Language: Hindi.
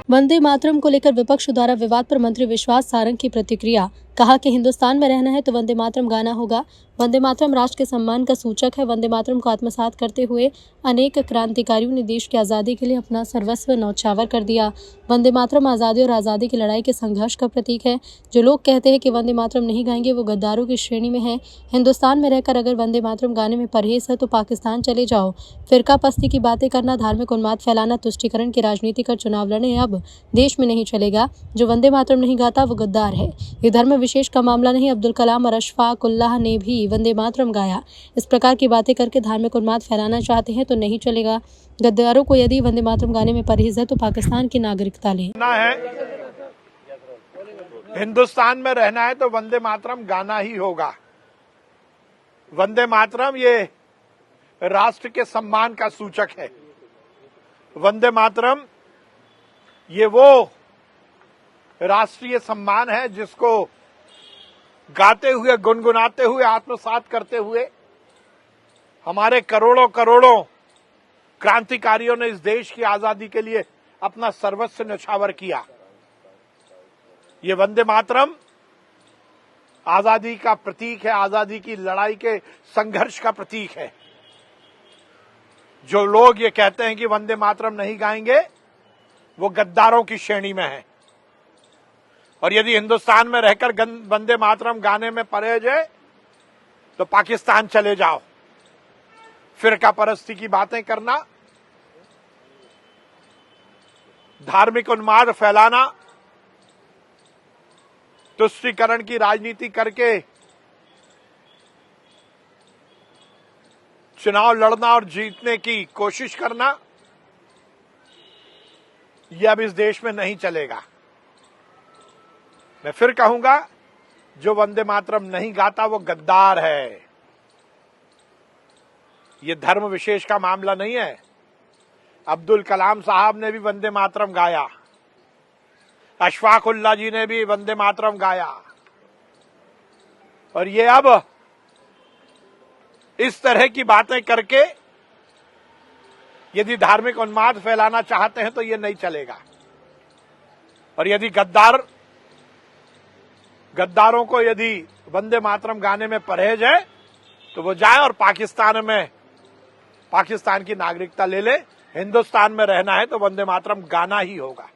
वंदे मातरम को लेकर विपक्ष द्वारा विवाद पर मंत्री विश्वास सारंग की प्रतिक्रिया। कहा कि हिंदुस्तान में रहना है तो वंदे मातरम गाना होगा। वंदे मातरम राष्ट्र के सम्मान का सूचक है। वंदे मातरम को आत्मसात करते हुए अनेक क्रांतिकारियों ने देश की आज़ादी के लिए अपना सर्वस्व न्यौछावर कर दिया। वंदे मातरम आज़ादी और आज़ादी की लड़ाई के संघर्ष का प्रतीक है। जो लोग कहते हैं कि वंदे मातरम नहीं गाएंगे वो गद्दारों की श्रेणी में है। हिंदुस्तान में रहकर अगर वंदे मातरम गाने में परहेज है तो पाकिस्तान चले जाओ। फिरका पस्ती की बातें करना, धार्मिक उन्माद फैलाना, तुष्टीकरण की राजनीति कर चुनाव लड़ने अब देश में नहीं चलेगा। जो वंदे मातरम नहीं गाता वो गद्दार है। ये धर्म विशेष का मामला नहीं। अब्दुल कलाम और अशफाक उल्लाह ने भी वंदे मातरम गाया। इस प्रकार की बातें करके धार्मिक उन्माद फैलाना चाहते हैं तो नहीं चलेगा। गद्दारों को यदि वंदे मातरम गाने में परहेज है तो पाकिस्तान की नागरिकता लें। हिंदुस्तान में रहना है तो वंदे मातरम गाना ही होगा। वंदे मातरम ये राष्ट्र के सम्मान का सूचक है। वंदे मातरम ये वो राष्ट्रीय सम्मान है जिसको गाते हुए, गुनगुनाते हुए, आत्मसात करते हुए हमारे करोड़ों करोड़ों क्रांतिकारियों ने इस देश की आजादी के लिए अपना सर्वस्व न्यौछावर किया। ये वंदे मातरम आजादी का प्रतीक है, आजादी की लड़ाई के संघर्ष का प्रतीक है। जो लोग ये कहते हैं कि वंदे मातरम नहीं गाएंगे वो गद्दारों की श्रेणी में है। और यदि हिंदुस्तान में रहकर वंदे मातरम गाने में परहेज है तो पाकिस्तान चले जाओ। फिरका परस्ती की बातें करना, धार्मिक उन्माद फैलाना, तुष्टीकरण की राजनीति करके चुनाव लड़ना और जीतने की कोशिश करना, यह अब इस देश में नहीं चलेगा। मैं फिर कहूंगा, जो वंदे मातरम नहीं गाता वो गद्दार है। ये धर्म विशेष का मामला नहीं है। अब्दुल कलाम साहब ने भी वंदे मातरम गाया, अशफाक उल्लाह जी ने भी वंदे मातरम गाया। और ये अब इस तरह की बातें करके यदि धार्मिक उन्माद फैलाना चाहते हैं तो ये नहीं चलेगा। और यदि गद्दारों को यदि वंदे मातरम गाने में परहेज है तो वो जाए और पाकिस्तान की नागरिकता ले ले। हिंदुस्तान में रहना है तो वंदे मातरम गाना ही होगा।